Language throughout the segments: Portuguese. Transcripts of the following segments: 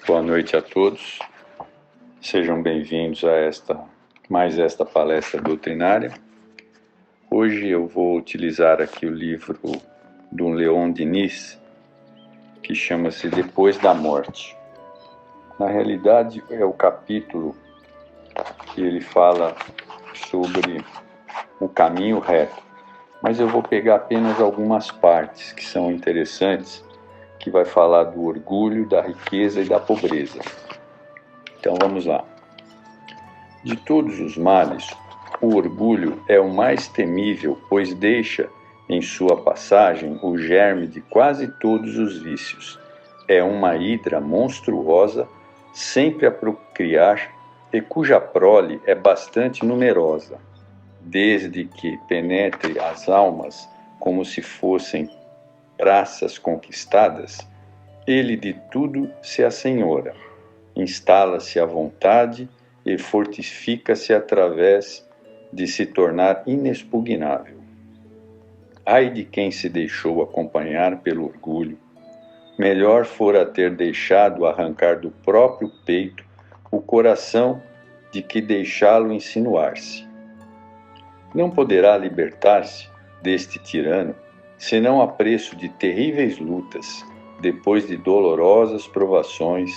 Boa noite a todos. Sejam bem-vindos a esta palestra doutrinária. Hoje eu vou utilizar aqui o livro do Leon Denis, que chama-se Depois da Morte. Na realidade, é o capítulo que ele fala sobre o caminho reto, mas eu vou pegar apenas algumas partes que são interessantes, que vai falar do orgulho, da riqueza e da pobreza. Então vamos lá. De todos os males, o orgulho é o mais temível, pois deixa em sua passagem o germe de quase todos os vícios. É uma hidra monstruosa, sempre a procriar, e cuja prole é bastante numerosa. Desde que penetre as almas como se fossem praças conquistadas, ele de tudo se assenhora, instala-se à vontade e fortifica-se através de se tornar inexpugnável. Ai de quem se deixou acompanhar pelo orgulho, melhor fora ter deixado arrancar do próprio peito o coração de que deixá-lo insinuar-se. Não poderá libertar-se deste tirano senão a preço de terríveis lutas, depois de dolorosas provações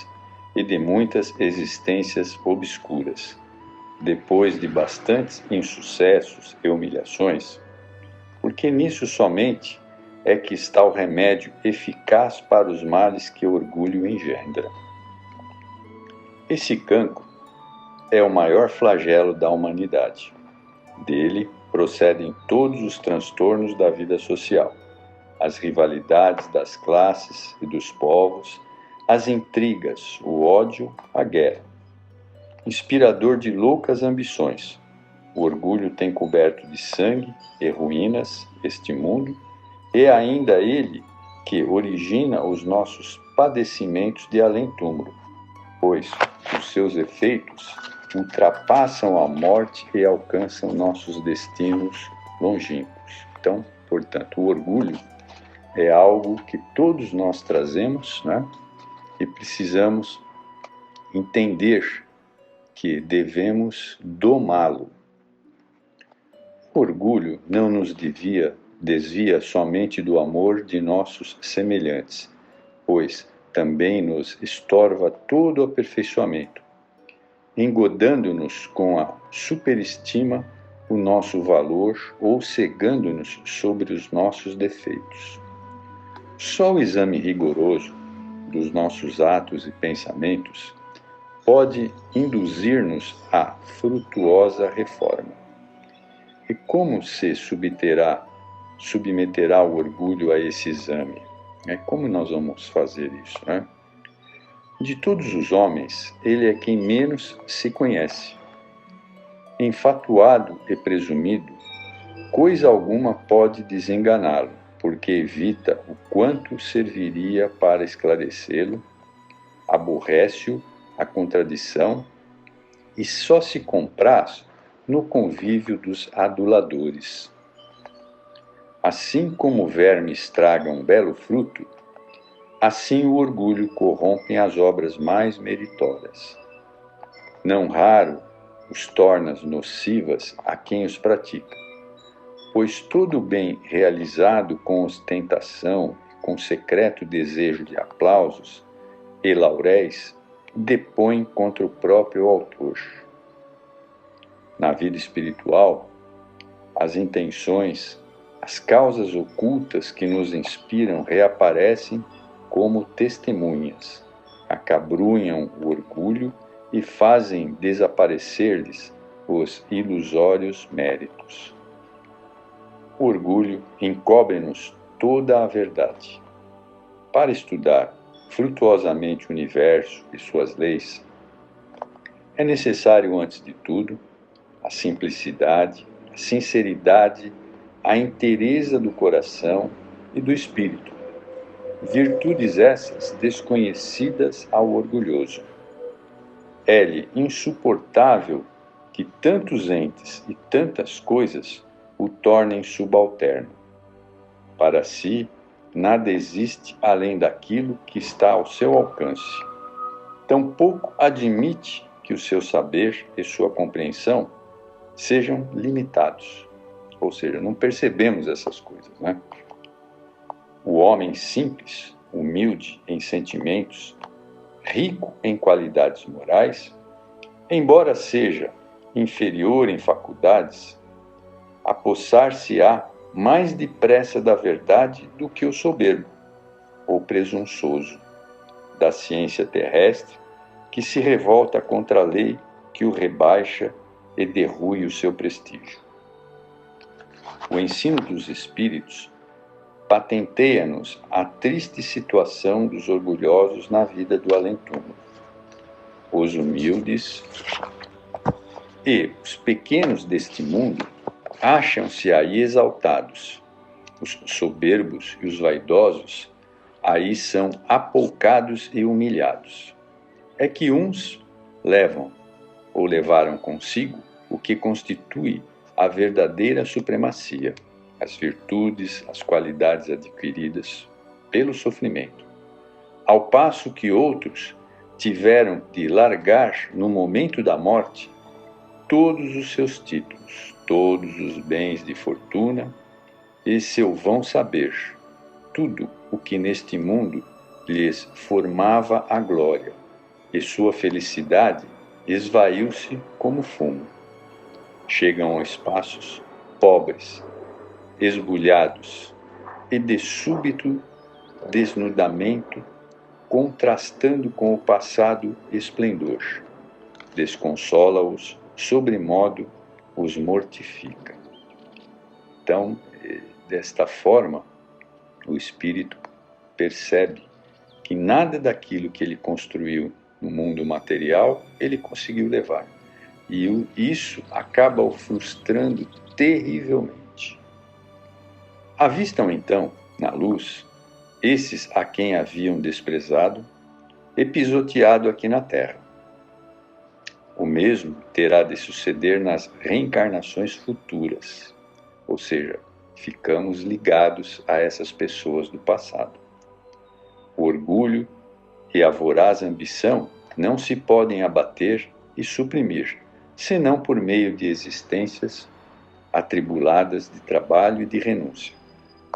e de muitas existências obscuras. Depois de bastantes insucessos e humilhações, porque nisso somente é que está o remédio eficaz para os males que o orgulho engendra. Esse cancro é o maior flagelo da humanidade. Dele procedem todos os transtornos da vida social, as rivalidades das classes e dos povos, as intrigas, o ódio, a guerra. Inspirador de loucas ambições, o orgulho tem coberto de sangue e ruínas este mundo, e ainda ele que origina os nossos padecimentos de além-túmulo, pois os seus efeitos ultrapassam a morte e alcançam nossos destinos longínquos. Então, portanto, o orgulho é algo que todos nós trazemos, né? E precisamos entender que devemos domá-lo. O orgulho não nos desvia somente do amor de nossos semelhantes, pois também nos estorva todo o aperfeiçoamento, engodando-nos com a superestima o nosso valor ou cegando-nos sobre os nossos defeitos. Só o exame rigoroso dos nossos atos e pensamentos pode induzir-nos à frutuosa reforma. E como se submeterá o orgulho a esse exame? Como nós vamos fazer isso, né? De todos os homens, ele é quem menos se conhece. Enfatuado e presumido, coisa alguma pode desenganá-lo, porque evita o quanto serviria para esclarecê-lo, aborrece-o a contradição e só se compraz no convívio dos aduladores. Assim como o verme estraga um belo fruto, assim o orgulho corrompe as obras mais meritórias. Não raro os torna nocivas a quem os pratica, pois todo bem realizado com ostentação, com secreto desejo de aplausos e lauréis, depõe contra o próprio autor. Na vida espiritual, as intenções, as causas ocultas que nos inspiram reaparecem como testemunhas, acabrunham o orgulho e fazem desaparecer-lhes os ilusórios méritos. O orgulho encobre-nos toda a verdade. Para estudar frutuosamente o universo e suas leis, é necessário, antes de tudo, a simplicidade, a sinceridade, a inteireza do coração e do espírito, virtudes essas desconhecidas ao orgulhoso. É-lhe insuportável que tantos entes e tantas coisas o tornem subalterno. Para si, nada existe além daquilo que está ao seu alcance. tampouco admite que o seu saber e sua compreensão sejam limitados. Ou seja, não percebemos essas coisas, né? O homem simples, humilde em sentimentos, rico em qualidades morais, embora seja inferior em faculdades, apossar-se-á mais depressa da verdade do que o soberbo, ou presunçoso, da ciência terrestre, que se revolta contra a lei que o rebaixa e derrui o seu prestígio. O ensino dos espíritos patenteia-nos a triste situação dos orgulhosos na vida do além-túmulo. Os humildes e os pequenos deste mundo acham-se aí exaltados. Os soberbos e os vaidosos aí são apoucados e humilhados. É que uns levam ou levaram consigo o que constitui a verdadeira supremacia, as virtudes, as qualidades adquiridas pelo sofrimento, ao passo que outros tiveram de largar no momento da morte todos os seus títulos, todos os bens de fortuna e seu vão saber, tudo o que neste mundo lhes formava a glória, e sua felicidade esvaiu-se como fumo. Chegam a espaços pobres, esbulhados e de súbito desnudamento, contrastando com o passado esplendor. Desconsola-os, sobremodo os mortifica. Então, desta forma, o espírito percebe que nada daquilo que ele construiu no mundo material ele conseguiu levar. E isso acaba o frustrando terrivelmente. Avistam então, na luz, esses a quem haviam desprezado e pisoteado aqui na terra. O mesmo terá de suceder nas reencarnações futuras, ou seja, ficamos ligados a essas pessoas do passado. O orgulho e a voraz ambição não se podem abater e suprimir, senão por meio de existências atribuladas de trabalho e de renúncia,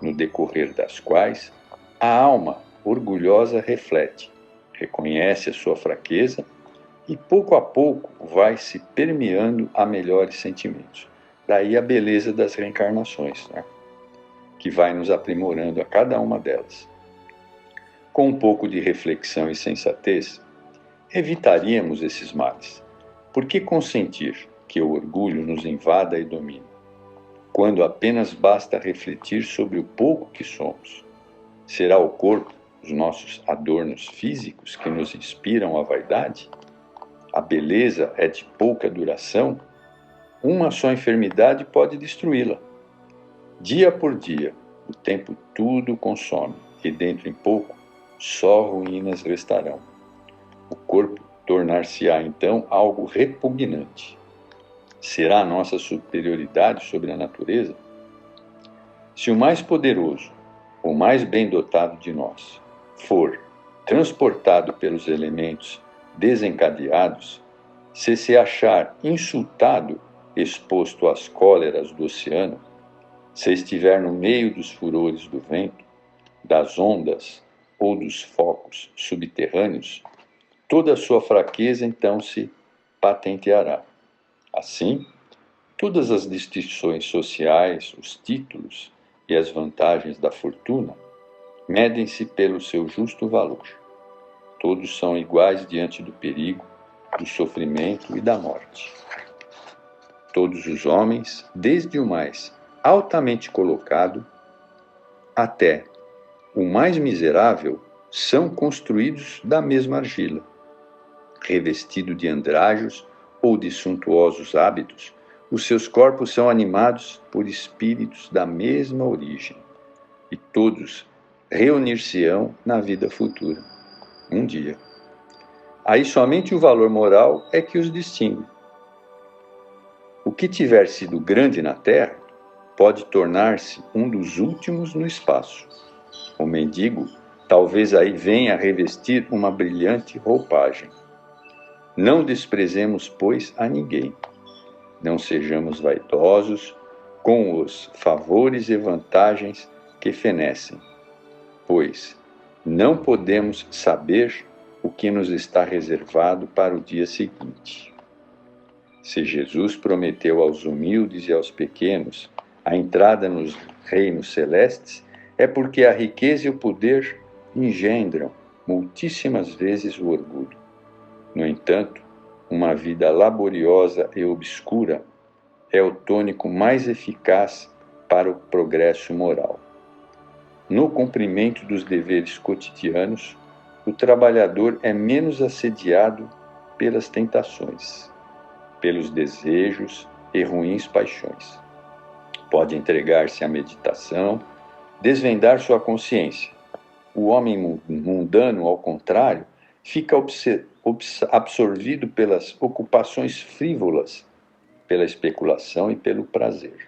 no decorrer das quais a alma orgulhosa reflete, reconhece a sua fraqueza e pouco a pouco vai se permeando a melhores sentimentos. Daí a beleza das reencarnações, né? Que vai nos aprimorando a cada uma delas. Com um pouco de reflexão e sensatez, evitaríamos esses males. Por que consentir que o orgulho nos invada e domine, quando apenas basta refletir sobre o pouco que somos? Será o corpo, os nossos adornos físicos, que nos inspiram a vaidade? A beleza é de pouca duração? Uma só enfermidade pode destruí-la. Dia por dia, o tempo tudo consome, e dentro em pouco, só ruínas restarão. O corpo tornar-se-á então algo repugnante. Será a nossa superioridade sobre a natureza? Se o mais poderoso, o mais bem dotado de nós, for transportado pelos elementos desencadeados, se achar insultado, exposto às cóleras do oceano, se estiver no meio dos furores do vento, das ondas ou dos focos subterrâneos, toda a sua fraqueza então se patenteará. Assim, todas as distinções sociais, os títulos e as vantagens da fortuna medem-se pelo seu justo valor. Todos são iguais diante do perigo, do sofrimento e da morte. Todos os homens, desde o mais altamente colocado até o mais miserável, são construídos da mesma argila. Revestido de andrajos ou de suntuosos hábitos, os seus corpos são animados por espíritos da mesma origem, e todos reunir-se-ão na vida futura, um dia. Aí somente o valor moral é que os distingue. O que tiver sido grande na terra pode tornar-se um dos últimos no espaço. O mendigo talvez aí venha a revestir uma brilhante roupagem, Não desprezemos, pois, a ninguém. Não sejamos vaidosos com os favores e vantagens que fenecem, pois não podemos saber o que nos está reservado para o dia seguinte. Se Jesus prometeu aos humildes e aos pequenos a entrada nos reinos celestes, é porque a riqueza e o poder engendram muitíssimas vezes o orgulho. No entanto, uma vida laboriosa e obscura é o tônico mais eficaz para o progresso moral. No cumprimento dos deveres cotidianos, o trabalhador é menos assediado pelas tentações, pelos desejos e ruins paixões. Pode entregar-se à meditação, desvendar sua consciência. O homem mundano, ao contrário, fica absorvido pelas ocupações frívolas, pela especulação e pelo prazer.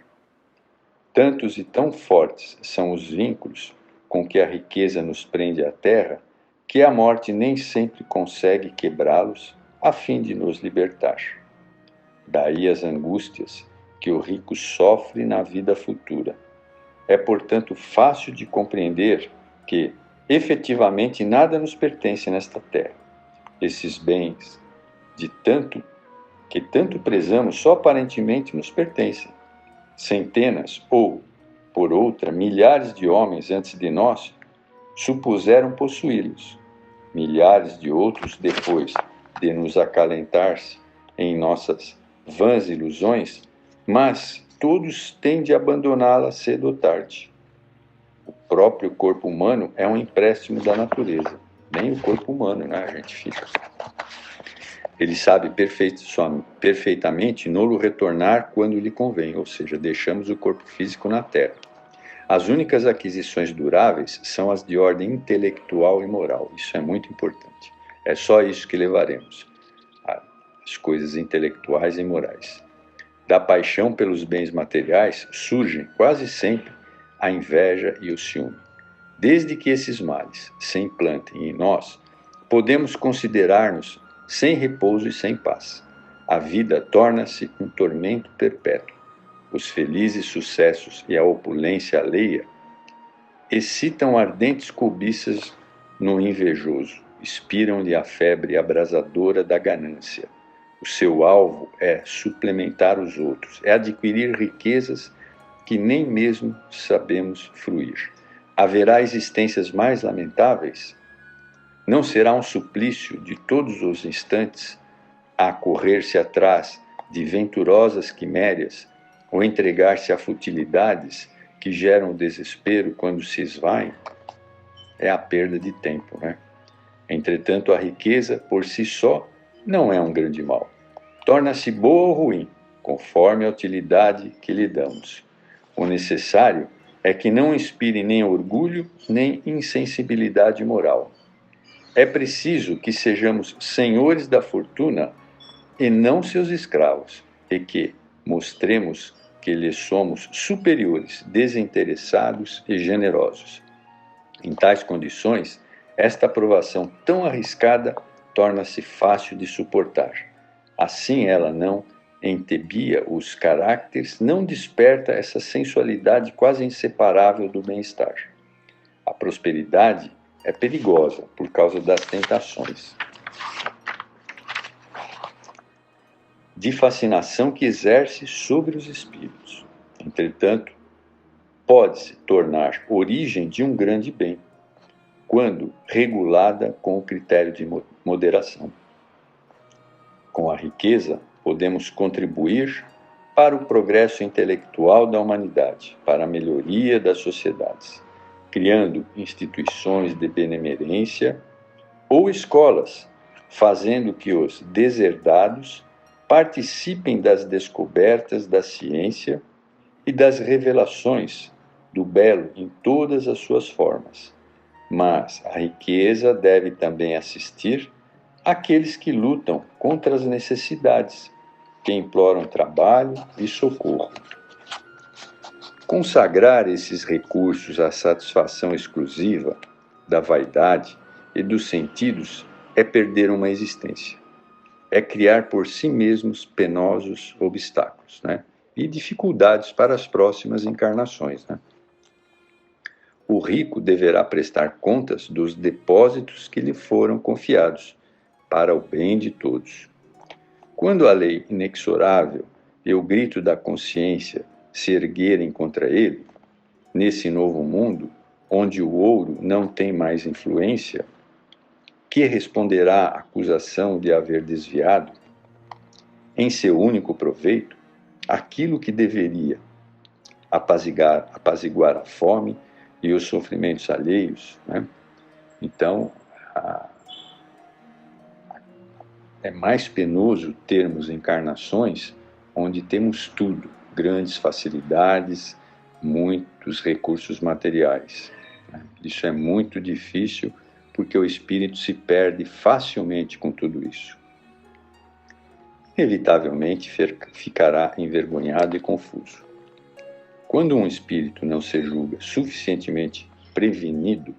Tantos e tão fortes são os vínculos com que a riqueza nos prende à terra, que a morte nem sempre consegue quebrá-los a fim de nos libertar. Daí as angústias que o rico sofre na vida futura. É, portanto, fácil de compreender que, efetivamente, nada nos pertence nesta terra. Esses bens que tanto prezamos só aparentemente nos pertencem. Centenas ou, por outra, milhares de homens antes de nós supuseram possuí-los. Milhares de outros, depois de nos acalentar-se em nossas vãs ilusões, mas todos têm de abandoná-la cedo ou tarde. O próprio corpo humano é um empréstimo da natureza. Nem o corpo humano, né, a gente fica. Ele sabe perfeitamente no retornar quando lhe convém, ou seja, deixamos o corpo físico na terra. As únicas aquisições duráveis são as de ordem intelectual e moral. Isso é muito importante. É só isso que levaremos, as coisas intelectuais e morais. Da paixão pelos bens materiais surgem quase sempre a inveja e o ciúme. Desde que esses males se implantem em nós, podemos considerar-nos sem repouso e sem paz. A vida torna-se um tormento perpétuo. Os felizes sucessos e a opulência alheia excitam ardentes cobiças no invejoso, inspiram-lhe a febre abrasadora da ganância. O seu alvo é suplementar os outros, é adquirir riquezas que nem mesmo sabemos fruir. Haverá existências mais lamentáveis? Não será um suplício de todos os instantes a correr-se atrás de venturosas quimérias ou entregar-se a futilidades que geram desespero quando se esvaem? É a perda de tempo, né? Entretanto, a riqueza, por si só, não é um grande mal. Torna-se boa ou ruim, conforme a utilidade que lhe damos. O necessário é que não inspire nem orgulho, nem insensibilidade moral. É preciso que sejamos senhores da fortuna e não seus escravos, e que mostremos que lhes somos superiores, desinteressados e generosos. Em tais condições, esta aprovação tão arriscada torna-se fácil de suportar. Assim ela não entebia os caracteres, não desperta essa sensualidade quase inseparável do bem-estar. A prosperidade é perigosa por causa das tentações de fascinação que exerce sobre os espíritos. Entretanto, pode-se tornar origem de um grande bem, quando regulada com o critério de moderação. Com a riqueza, podemos contribuir para o progresso intelectual da humanidade, para a melhoria das sociedades, criando instituições de benemerência ou escolas, fazendo que os deserdados participem das descobertas da ciência e das revelações do belo em todas as suas formas. Mas a riqueza deve também assistir àqueles que lutam contra as necessidades, que imploram trabalho e socorro. Consagrar esses recursos à satisfação exclusiva da vaidade e dos sentidos é perder uma existência. é criar por si mesmos penosos obstáculos, né? E dificuldades para as próximas encarnações, né? O rico deverá prestar contas dos depósitos que lhe foram confiados, para o bem de todos. Quando a lei inexorável e o grito da consciência se erguerem contra ele, nesse novo mundo, onde o ouro não tem mais influência, que responderá à acusação de haver desviado, em seu único proveito, aquilo que deveria apaziguar a fome e os sofrimentos alheios, né? Então, é mais penoso termos encarnações onde temos tudo, grandes facilidades, muitos recursos materiais. Isso é muito difícil porque o espírito se perde facilmente com tudo isso. Inevitavelmente ficará envergonhado e confuso. Quando um espírito não se julga suficientemente prevenido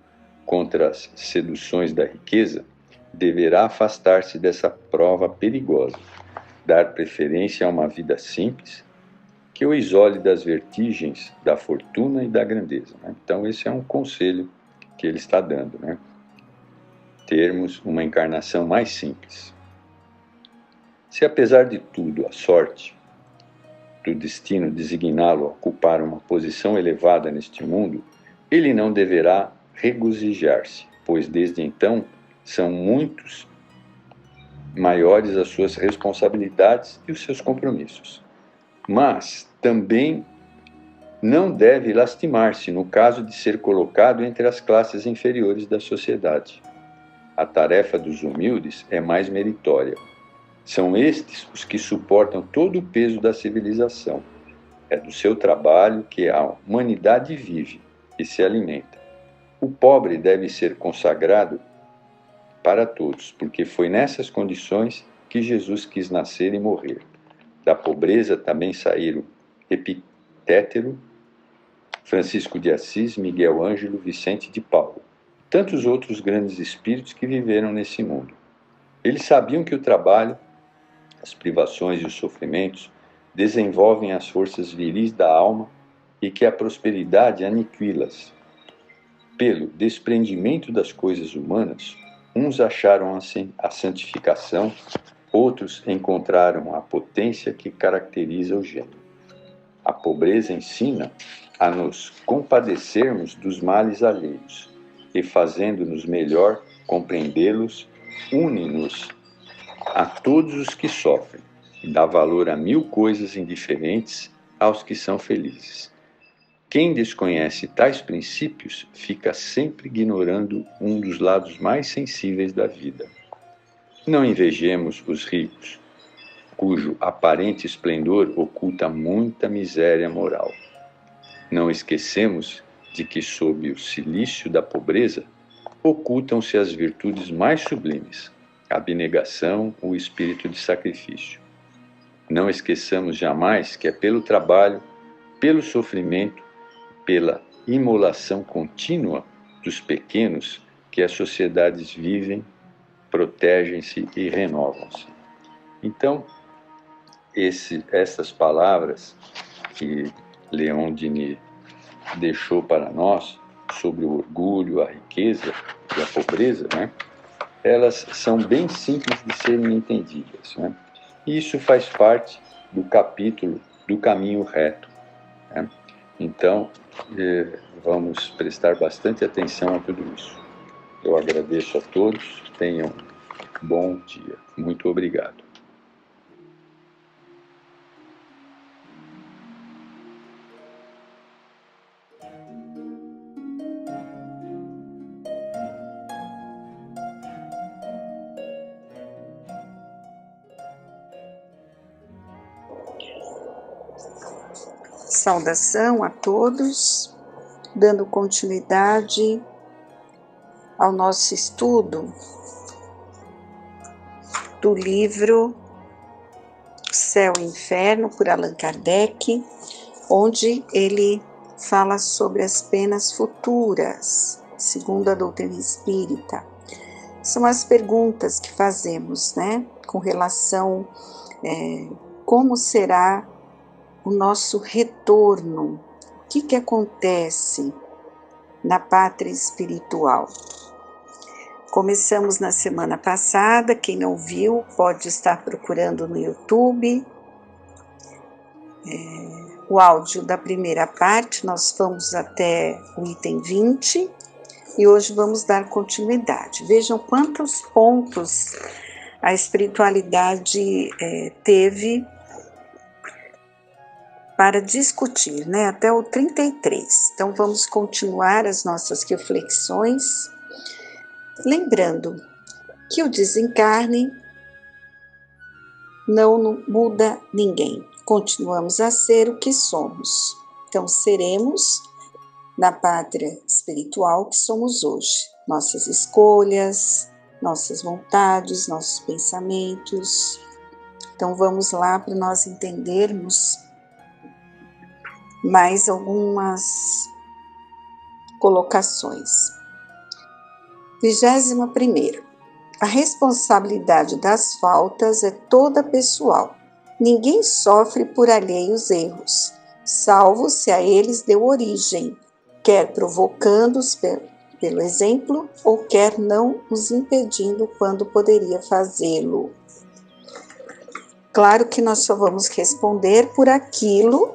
contra as seduções da riqueza, deverá afastar-se dessa prova perigosa, dar preferência a uma vida simples, que o isole das vertigens da fortuna e da grandeza, né? Então, esse é um conselho que ele está dando, né? Termos uma encarnação mais simples. Se, apesar de tudo, a sorte do destino designá-lo a ocupar uma posição elevada neste mundo, ele não deverá regozijar-se, pois desde então são muitos maiores as suas responsabilidades e os seus compromissos. Mas também não deve lastimar-se no caso de ser colocado entre as classes inferiores da sociedade. A tarefa dos humildes é mais meritória. São estes os que suportam todo o peso da civilização. É do seu trabalho que a humanidade vive e se alimenta. O pobre deve ser consagrado para todos, porque foi nessas condições que Jesus quis nascer e morrer. Da pobreza também saíram Epitétero, Francisco de Assis, Miguel Ângelo, Vicente de Paulo, tantos outros grandes espíritos que viveram nesse mundo. Eles sabiam que o trabalho, as privações e os sofrimentos desenvolvem as forças viris da alma e que a prosperidade aniquila-as. Pelo desprendimento das coisas humanas, uns acharam a santificação, outros encontraram a potência que caracteriza o gênio. A pobreza ensina a nos compadecermos dos males alheios e, fazendo-nos melhor compreendê-los, une-nos a todos os que sofrem e dá valor a 1000 coisas indiferentes aos que são felizes. Quem desconhece tais princípios fica sempre ignorando um dos lados mais sensíveis da vida. Não invejemos os ricos, cujo aparente esplendor oculta muita miséria moral. Não esquecemos de que sob o cilício da pobreza ocultam-se as virtudes mais sublimes, a abnegação, o espírito de sacrifício. Não esqueçamos jamais que é pelo trabalho, pelo sofrimento, pela imolação contínua dos pequenos que as sociedades vivem, protegem-se e renovam-se. Então, essas palavras que Leon Denis deixou para nós sobre o orgulho, a riqueza e a pobreza, né? Elas são bem simples de serem entendidas, né? E isso faz parte do capítulo do caminho reto, né? Então, vamos prestar bastante atenção a tudo isso. Eu agradeço a todos, tenham um bom dia. Muito obrigado. Saudação a todos, dando continuidade ao nosso estudo do livro Céu e Inferno, por Allan Kardec, onde ele fala sobre as penas futuras, segundo a doutrina espírita. são as perguntas que fazemos, né? Com relação como será o nosso retorno, o que acontece na pátria espiritual. Começamos na semana passada, quem não viu pode estar procurando no YouTube o áudio da primeira parte, nós fomos até o item 20 e hoje vamos dar continuidade. Vejam quantos pontos a espiritualidade teve para discutir, né? Até o 33. Então vamos continuar as nossas reflexões, lembrando que o desencarne não muda ninguém. Continuamos a ser o que somos. Então seremos na pátria espiritual que somos hoje. Nossas escolhas, nossas vontades, nossos pensamentos. Então vamos lá para nós entendermos mais algumas colocações. 21ª. A responsabilidade das faltas é toda pessoal. Ninguém sofre por alheios erros, salvo se a eles deu origem, quer provocando-os pelo exemplo, ou quer não os impedindo quando poderia fazê-lo. Claro que nós só vamos responder por aquilo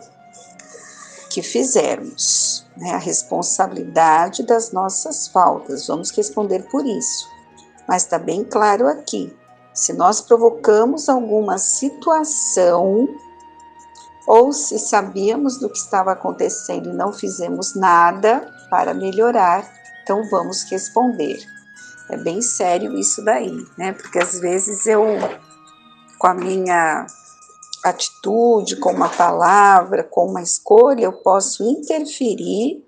que fizermos, né? A responsabilidade das nossas faltas, vamos responder por isso. Mas está bem claro aqui, se nós provocamos alguma situação, ou se sabíamos do que estava acontecendo e não fizemos nada para melhorar, então vamos responder. É bem sério isso daí, né? Porque às vezes eu, com a minha atitude, com uma palavra, com uma escolha, eu posso interferir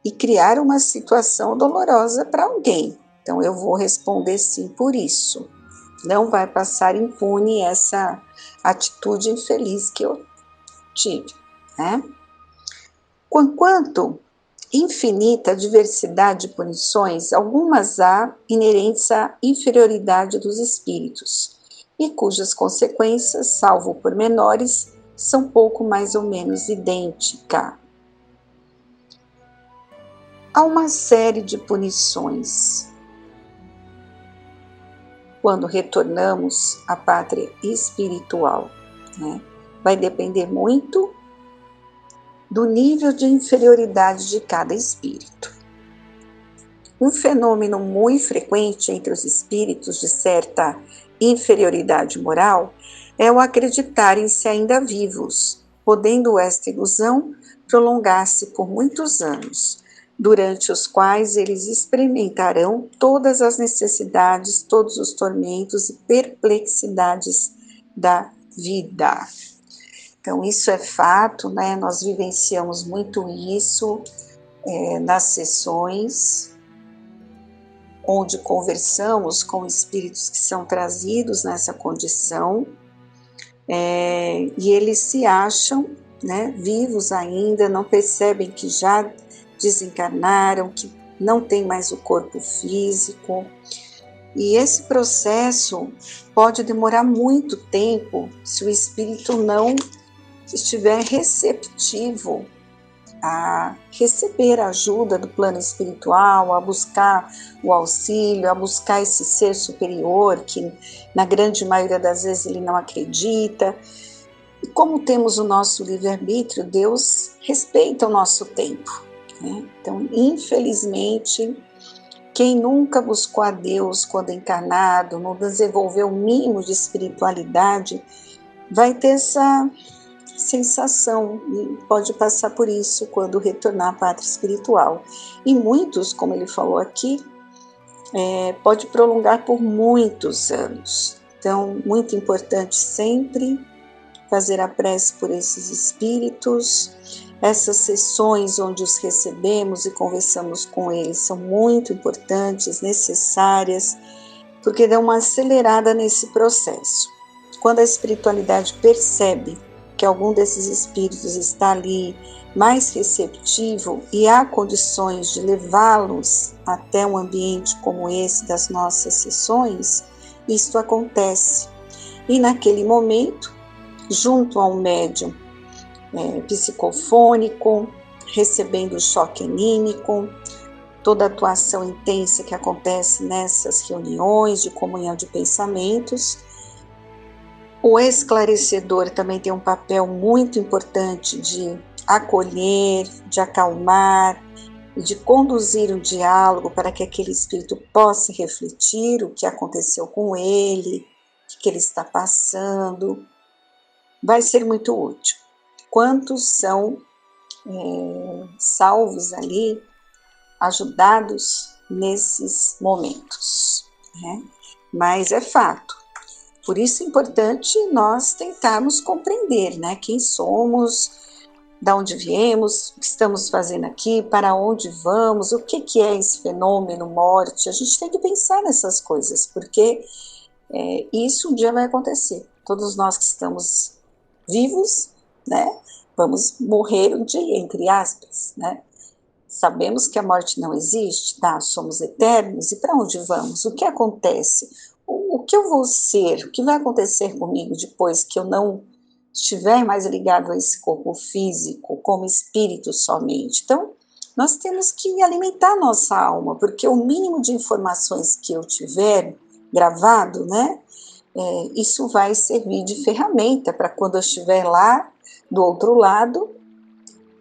e criar uma situação dolorosa para alguém. Então eu vou responder sim por isso. Não vai passar impune essa atitude infeliz que eu tive, né? Quanto infinita diversidade de punições, algumas há inerentes à inferioridade dos espíritos, e cujas consequências, salvo pormenores, são pouco mais ou menos idênticas. Há uma série de punições quando retornamos à pátria espiritual, né? Vai depender muito do nível de inferioridade de cada espírito. Um fenômeno muito frequente entre os espíritos de certa inferioridade moral é o acreditarem-se ainda vivos, podendo esta ilusão prolongar-se por muitos anos, durante os quais eles experimentarão todas as necessidades, todos os tormentos e perplexidades da vida. Então isso é fato, né? Nós vivenciamos muito isso nas sessões, onde conversamos com espíritos que são trazidos nessa condição, e eles se acham, né, vivos ainda, não percebem que já desencarnaram, que não tem mais o corpo físico, e esse processo pode demorar muito tempo se o espírito não estiver receptivo a receber a ajuda do plano espiritual, a buscar o auxílio, a buscar esse ser superior, que na grande maioria das vezes ele não acredita. E como temos o nosso livre-arbítrio, Deus respeita o nosso tempo, né? Então, infelizmente, quem nunca buscou a Deus quando encarnado, não desenvolveu o mínimo de espiritualidade, vai ter essa sensação e pode passar por isso quando retornar à pátria espiritual. E muitos, como ele falou aqui, pode prolongar por muitos anos. Então, muito importante sempre fazer a prece por esses espíritos. Essas sessões onde os recebemos e conversamos com eles são muito importantes, necessárias, porque dão uma acelerada nesse processo. Quando a espiritualidade percebe que algum desses espíritos está ali mais receptivo e há condições de levá-los até um ambiente como esse das nossas sessões, isto acontece. E naquele momento, junto a um médium psicofônico, recebendo choque anímico, toda a atuação intensa que acontece nessas reuniões de comunhão de pensamentos, o esclarecedor também tem um papel muito importante de acolher, de acalmar e de conduzir um diálogo para que aquele espírito possa refletir o que aconteceu com ele, o que ele está passando. Vai ser muito útil. Quantos são salvos ali, ajudados nesses momentos, né? Mas é fato. Por isso é importante nós tentarmos compreender, né, quem somos, de onde viemos, o que estamos fazendo aqui, para onde vamos, o que é esse fenômeno morte. A gente tem que pensar nessas coisas, porque isso um dia vai acontecer. Todos nós que estamos vivos, né, vamos morrer um dia, entre aspas, né? Sabemos que a morte não existe, tá? Somos eternos, e para onde vamos? O que acontece? O que eu vou ser? O que vai acontecer comigo depois que eu não estiver mais ligado a esse corpo físico, como espírito somente? Então, nós temos que alimentar nossa alma, porque o mínimo de informações que eu tiver gravado, né, isso vai servir de ferramenta para quando eu estiver lá do outro lado,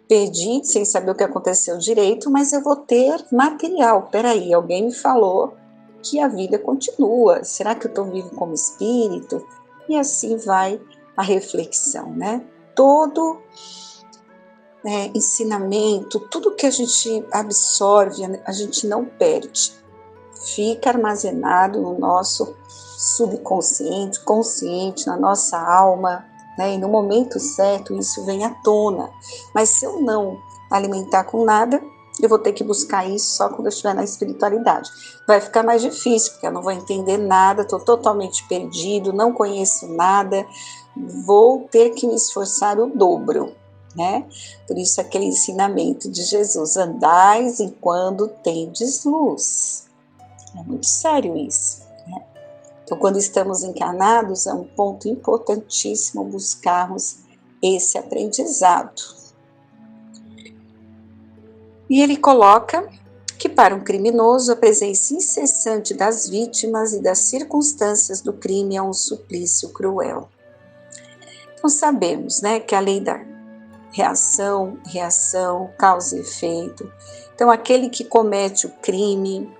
perdido, sem saber o que aconteceu direito, mas eu vou ter material. Peraí, alguém me falou que a vida continua. Será que eu estou vivo como espírito? E assim vai a reflexão, né? Todo ensinamento, tudo que a gente absorve, a gente não perde. Fica armazenado no nosso subconsciente, consciente, na nossa alma, né? E no momento certo isso vem à tona. Mas se eu não alimentar com nada, eu vou ter que buscar isso só quando eu estiver na espiritualidade. Vai ficar mais difícil, porque eu não vou entender nada, estou totalmente perdido, não conheço nada, vou ter que me esforçar o dobro, né? Por isso aquele ensinamento de Jesus: andais enquanto tendes luz. É muito sério isso, né? Então, quando estamos encarnados, é um ponto importantíssimo buscarmos esse aprendizado. E ele coloca que para um criminoso a presença incessante das vítimas e das circunstâncias do crime é um suplício cruel. Então sabemos, né, que a lei da reação, causa e efeito. Então aquele que comete o crime,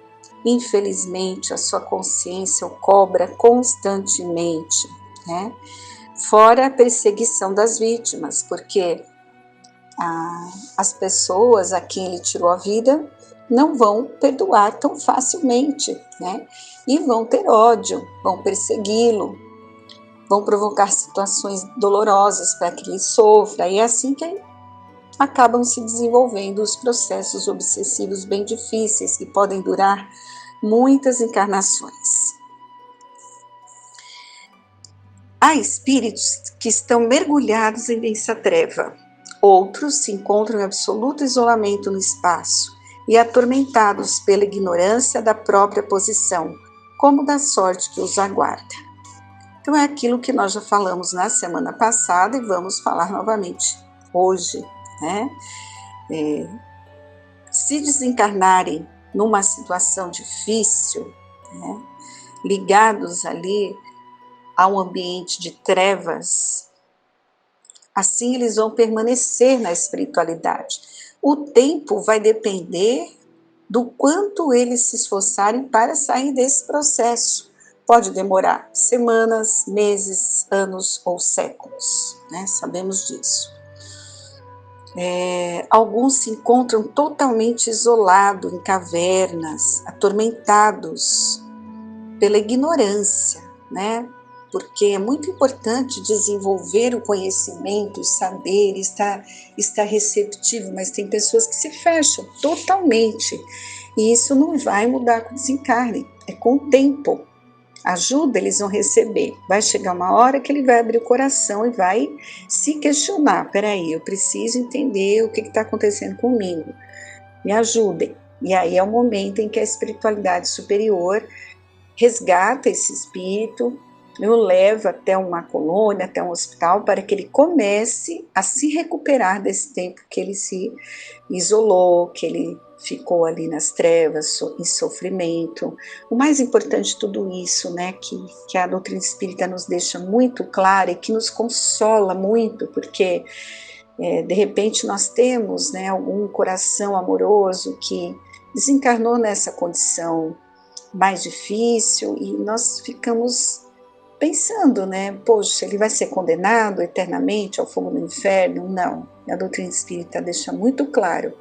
infelizmente a sua consciência o cobra constantemente, né? Fora a perseguição das vítimas, porque as pessoas a quem ele tirou a vida não vão perdoar tão facilmente, né? E vão ter ódio, vão persegui-lo, vão provocar situações dolorosas para que ele sofra, e é assim que acabam se desenvolvendo os processos obsessivos bem difíceis, que podem durar muitas encarnações. Há espíritos que estão mergulhados em densa treva. Outros se encontram em absoluto isolamento no espaço e atormentados pela ignorância da própria posição, como da sorte que os aguarda. Então é aquilo que nós já falamos na semana passada e vamos falar novamente hoje, né? Se desencarnarem numa situação difícil, né, ligados ali a um ambiente de trevas, assim eles vão permanecer na espiritualidade. O tempo vai depender do quanto eles se esforçarem para sair desse processo. Pode demorar semanas, meses, anos ou séculos, né? Sabemos disso. Alguns se encontram totalmente isolados em cavernas, atormentados pela ignorância, né? Porque é muito importante desenvolver o conhecimento, o saber, estar receptivo, mas tem pessoas que se fecham totalmente, e isso não vai mudar com o desencarne, é com o tempo. ajuda eles vão receber. Vai chegar uma hora que ele vai abrir o coração e vai se questionar. Peraí, eu preciso entender o que está acontecendo comigo. Me ajudem. E aí é o momento em que a espiritualidade superior resgata esse espírito, o leva até uma colônia, até um hospital, para que ele comece a se recuperar desse tempo que ele se isolou, que ele ficou ali nas trevas, em sofrimento. O mais importante de tudo isso, né, que a doutrina espírita nos deixa muito clara e que nos consola muito, porque de repente nós temos, né, algum coração amoroso que desencarnou nessa condição mais difícil e nós ficamos pensando, né, poxa, ele vai ser condenado eternamente ao fogo do inferno? Não, a doutrina espírita deixa muito claro.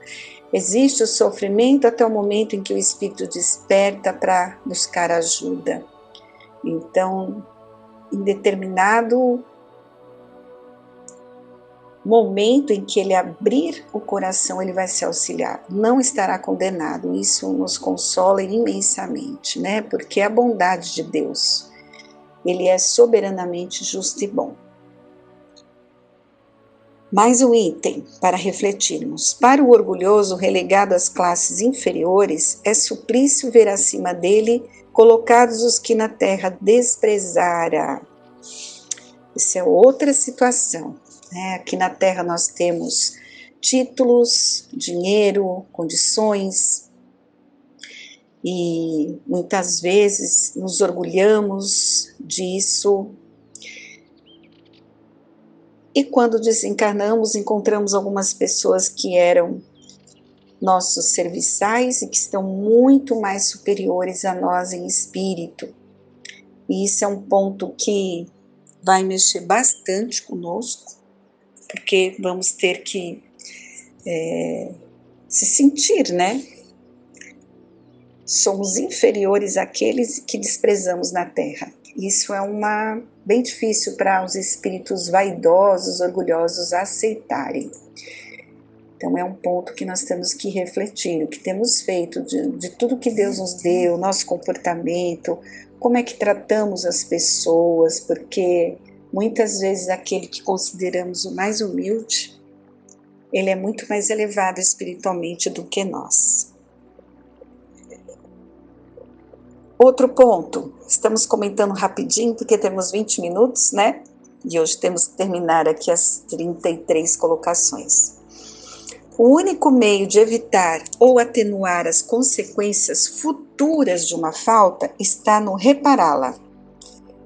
Existe o sofrimento até o momento em que o espírito desperta para buscar ajuda. Então, em determinado momento em que ele abrir o coração, ele vai ser auxiliado, não estará condenado. Isso nos consola imensamente, né? Porque a bondade de Deus, ele é soberanamente justo e bom. Mais um item para refletirmos. Para o orgulhoso relegado às classes inferiores, é suplício ver acima dele colocados os que na terra desprezara. Isso é outra situação. Aqui na Terra nós temos títulos, dinheiro, condições, e muitas vezes nos orgulhamos disso. E quando desencarnamos, encontramos algumas pessoas que eram nossos serviçais e que estão muito mais superiores a nós em espírito. E isso é um ponto que vai mexer bastante conosco, porque vamos ter que se sentir, né? Somos inferiores àqueles que desprezamos na Terra. Isso é bem difícil para os espíritos vaidosos, orgulhosos aceitarem. Então é um ponto que nós temos que refletir, o que temos feito de tudo que Deus nos deu, nosso comportamento, como é que tratamos as pessoas, porque muitas vezes aquele que consideramos o mais humilde, ele é muito mais elevado espiritualmente do que nós. Outro ponto, estamos comentando rapidinho, porque temos 20 minutos, né? E hoje temos que terminar aqui as 33 colocações. O único meio de evitar ou atenuar as consequências futuras de uma falta está no repará-la,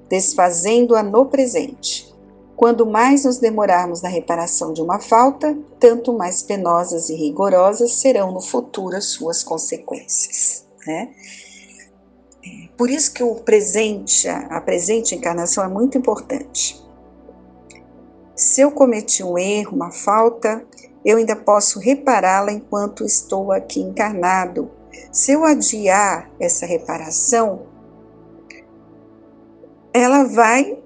desfazendo-a no presente. Quando mais nos demorarmos na reparação de uma falta, tanto mais penosas e rigorosas serão no futuro as suas consequências, né? Por isso que a presente encarnação é muito importante. Se eu cometi um erro, uma falta, eu ainda posso repará-la enquanto estou aqui encarnado. Se eu adiar essa reparação, ela vai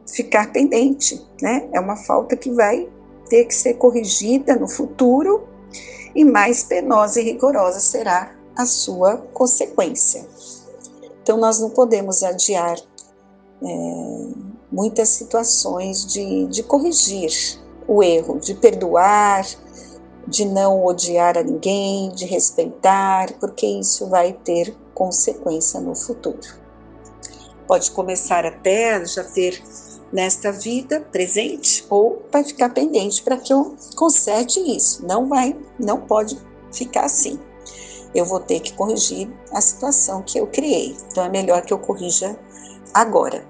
ficar pendente, né? É uma falta que vai ter que ser corrigida no futuro e mais penosa e rigorosa será a sua consequência. Então, nós não podemos adiar muitas situações de corrigir o erro, de perdoar, de não odiar a ninguém, de respeitar, porque isso vai ter consequência no futuro. Pode começar até já ter nesta vida presente ou vai ficar pendente para que eu conserte isso. Não pode ficar assim. Eu vou ter que corrigir a situação que eu criei. Então é melhor que eu corrija agora.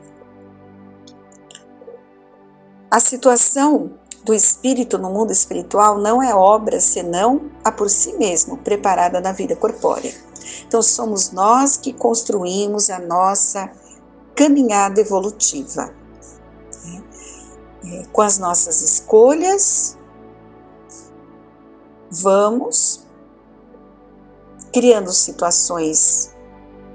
A situação do espírito no mundo espiritual não é obra senão a por si mesmo, preparada na vida corpórea. Então somos nós que construímos a nossa caminhada evolutiva. Com as nossas escolhas, vamos criando situações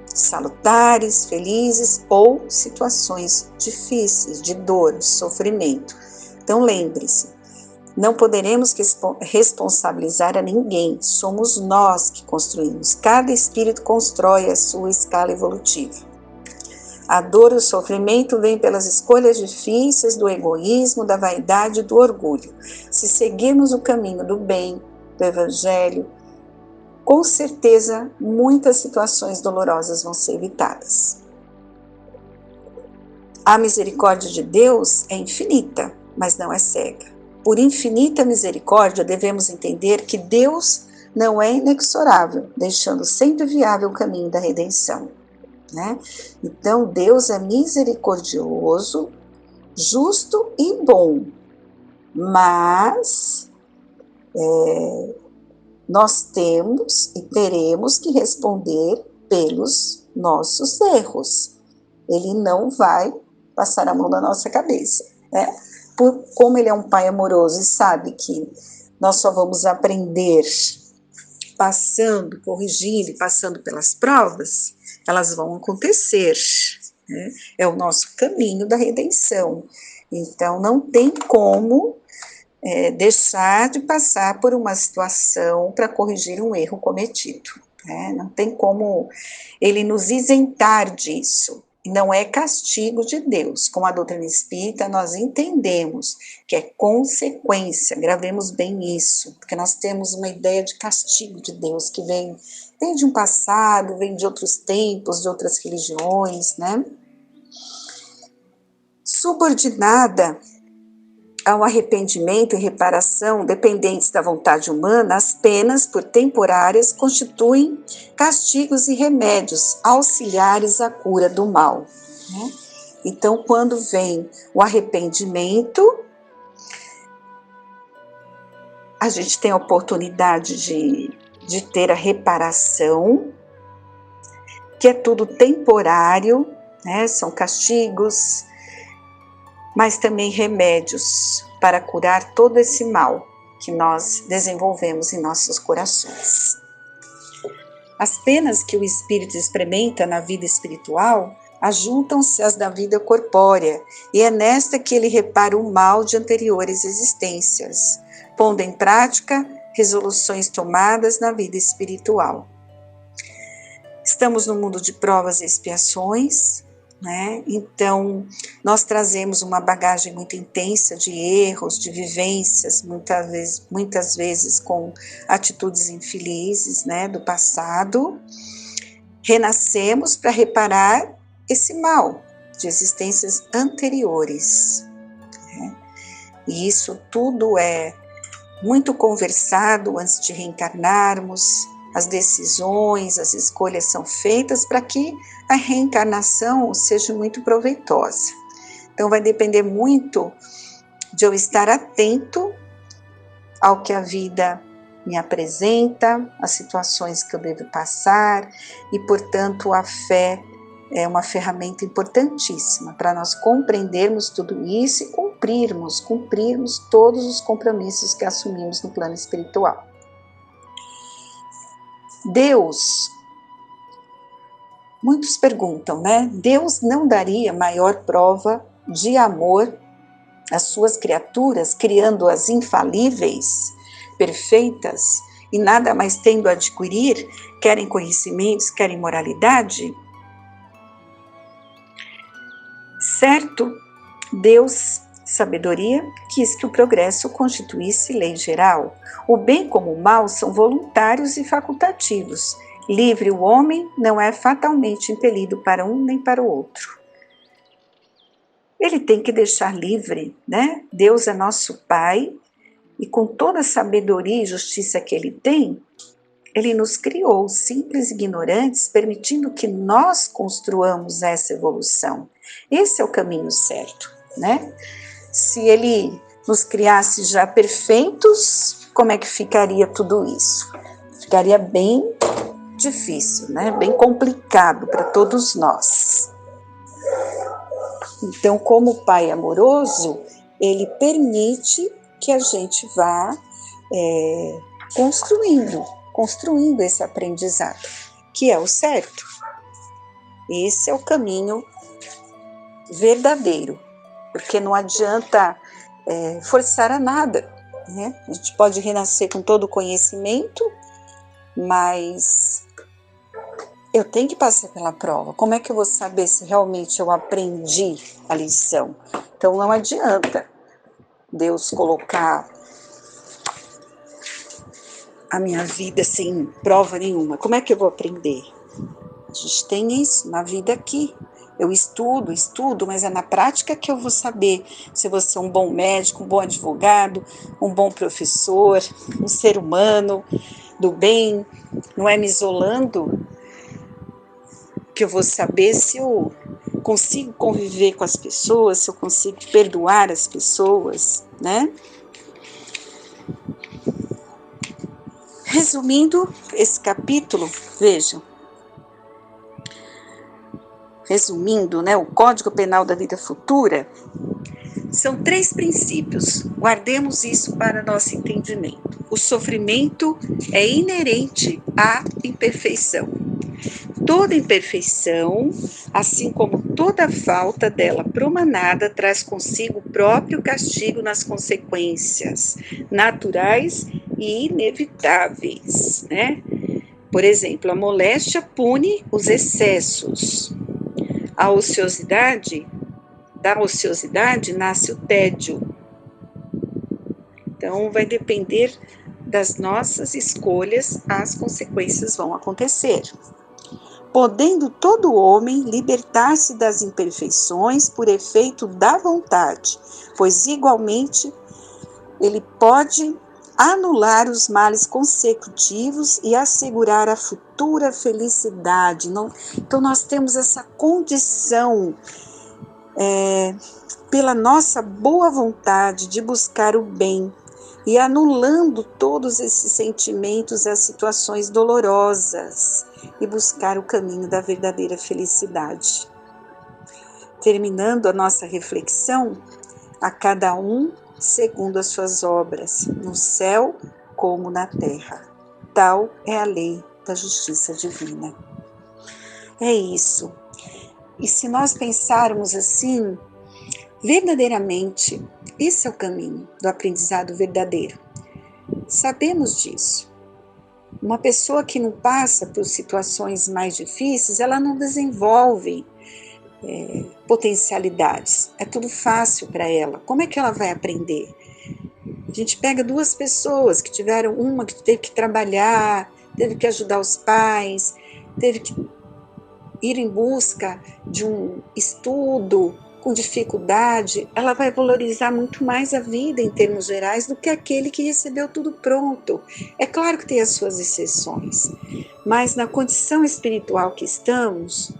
salutares, felizes ou situações difíceis, de dor, de sofrimento. Então lembre-se, não poderemos responsabilizar a ninguém, somos nós que construímos. Cada espírito constrói a sua escala evolutiva. A dor e o sofrimento vêm pelas escolhas difíceis do egoísmo, da vaidade e do orgulho. Se seguirmos o caminho do bem, do Evangelho, com certeza muitas situações dolorosas vão ser evitadas. A misericórdia de Deus é infinita, mas não é cega. Por infinita misericórdia, devemos entender que Deus não é inexorável, deixando sempre viável o caminho da redenção. Né? Então, Deus é misericordioso, justo e bom, mas nós temos e teremos que responder pelos nossos erros. Ele não vai passar a mão na nossa cabeça, né? Como ele é um pai amoroso e sabe que nós só vamos aprender passando, corrigindo e passando pelas provas, elas vão acontecer, né? É o nosso caminho da redenção. Então, não tem como deixar de passar por uma situação para corrigir um erro cometido, né? Não tem como ele nos isentar disso. Não é castigo de Deus. Com a doutrina espírita, nós entendemos que é consequência, gravemos bem isso, porque nós temos uma ideia de castigo de Deus que vem de um passado, vem de outros tempos, de outras religiões, né? Subordinada ao arrependimento e reparação dependentes da vontade humana, as penas, por temporárias, constituem castigos e remédios auxiliares à cura do mal. Né? Então, quando vem o arrependimento, a gente tem a oportunidade de ter a reparação, que é tudo temporário, né? São castigos, mas também remédios para curar todo esse mal que nós desenvolvemos em nossos corações. As penas que o espírito experimenta na vida espiritual ajuntam-se às da vida corpórea, e é nesta que ele repara o mal de anteriores existências, pondo em prática resoluções tomadas na vida espiritual. Estamos no mundo de provas e expiações, né? Então, nós trazemos uma bagagem muito intensa de erros, de vivências, muitas vezes com atitudes infelizes, né, do passado. Renascemos para reparar esse mal de existências anteriores. Né? E isso tudo é muito conversado antes de reencarnarmos. As decisões, as escolhas são feitas para que a reencarnação seja muito proveitosa. Então, vai depender muito de eu estar atento ao que a vida me apresenta, as situações que eu devo passar, e, portanto, a fé é uma ferramenta importantíssima para nós compreendermos tudo isso e cumprirmos todos os compromissos que assumimos no plano espiritual. Deus, muitos perguntam, né? Deus não daria maior prova de amor às suas criaturas, criando-as infalíveis, perfeitas, e nada mais tendo a adquirir, querem conhecimentos, querem moralidade? Certo, Deus, sabedoria, quis que o progresso constituísse lei geral. O bem como o mal são voluntários e facultativos. Livre o homem não é fatalmente impelido para um nem para o outro. Ele tem que deixar livre, né? Deus é nosso Pai, e com toda a sabedoria e justiça que Ele tem, Ele nos criou simples e ignorantes, permitindo que nós construamos essa evolução. Esse é o caminho certo, né? Se Ele nos criasse já perfeitos, como é que ficaria tudo isso? Ficaria bem difícil, né? Bem complicado para todos nós. Então, como Pai amoroso, Ele permite que a gente vá construindo esse aprendizado, que é o certo. Esse é o caminho verdadeiro, porque não adianta forçar a nada, né? A gente pode renascer com todo o conhecimento, mas eu tenho que passar pela prova. Como é que eu vou saber se realmente eu aprendi a lição? Então não adianta Deus colocar a minha vida sem prova nenhuma. Como é que eu vou aprender? A gente tem isso na vida aqui. Eu estudo, mas é na prática que eu vou saber se eu vou ser um bom médico, um bom advogado, um bom professor, um ser humano do bem. Não é me isolando que eu vou saber se eu consigo conviver com as pessoas, se eu consigo perdoar as pessoas, né? Resumindo esse capítulo, vejam. Resumindo, né, o Código Penal da Vida Futura, são 3 princípios. Guardemos isso para nosso entendimento. O sofrimento é inerente à imperfeição. Toda imperfeição, assim como toda falta dela promanada, traz consigo o próprio castigo nas consequências naturais e inevitáveis, né? Por exemplo, a moléstia pune os excessos. Da ociosidade nasce o tédio. Então, vai depender das nossas escolhas, as consequências vão acontecer. Podendo todo homem libertar-se das imperfeições por efeito da vontade, pois igualmente ele pode anular os males consecutivos e assegurar a futura felicidade. Então nós temos essa condição, pela nossa boa vontade de buscar o bem e anulando todos esses sentimentos e as situações dolorosas e buscar o caminho da verdadeira felicidade. Terminando a nossa reflexão, a cada um segundo as suas obras, no céu como na terra. Tal é a lei da justiça divina. É isso. E se nós pensarmos assim, verdadeiramente, esse é o caminho do aprendizado verdadeiro. Sabemos disso. Uma pessoa que não passa por situações mais difíceis, ela não desenvolve potencialidades. É tudo fácil para ela. Como é que ela vai aprender? A gente pega 2 pessoas que tiveram, uma que teve que trabalhar, teve que ajudar os pais, teve que ir em busca de um estudo com dificuldade, ela vai valorizar muito mais a vida em termos gerais do que aquele que recebeu tudo pronto. É claro que tem as suas exceções, mas na condição espiritual que estamos,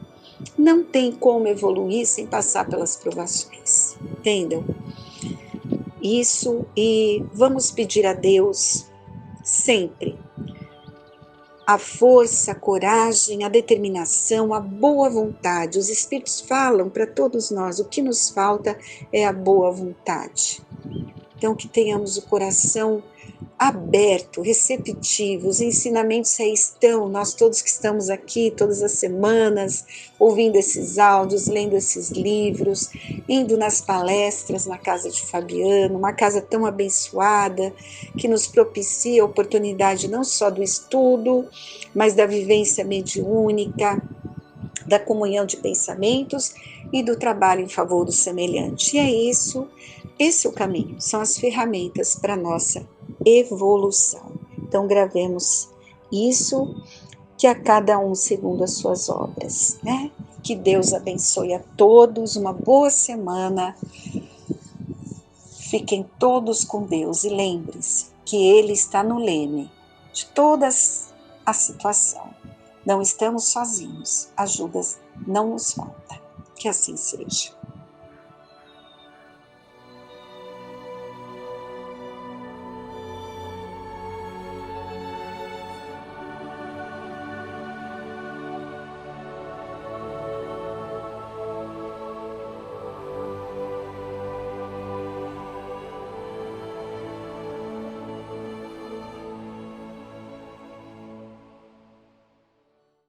não tem como evoluir sem passar pelas provações, entendam? Isso, e vamos pedir a Deus sempre a força, a coragem, a determinação, a boa vontade. Os Espíritos falam para todos nós, o que nos falta é a boa vontade. Então, que tenhamos o coração aberto, receptivo, os ensinamentos aí estão, nós todos que estamos aqui, todas as semanas, ouvindo esses áudios, lendo esses livros, indo nas palestras na casa de Fabiano, uma casa tão abençoada, que nos propicia a oportunidade não só do estudo, mas da vivência mediúnica, da comunhão de pensamentos e do trabalho em favor do semelhante. E é isso, esse é o caminho, são as ferramentas para a nossa evolução. Então gravemos isso, que a cada um segundo as suas obras, né? Que Deus abençoe a todos, uma boa semana, fiquem todos com Deus e lembre-se que Ele está no leme de toda a situação. Não estamos sozinhos, ajuda não nos falta. Que assim seja.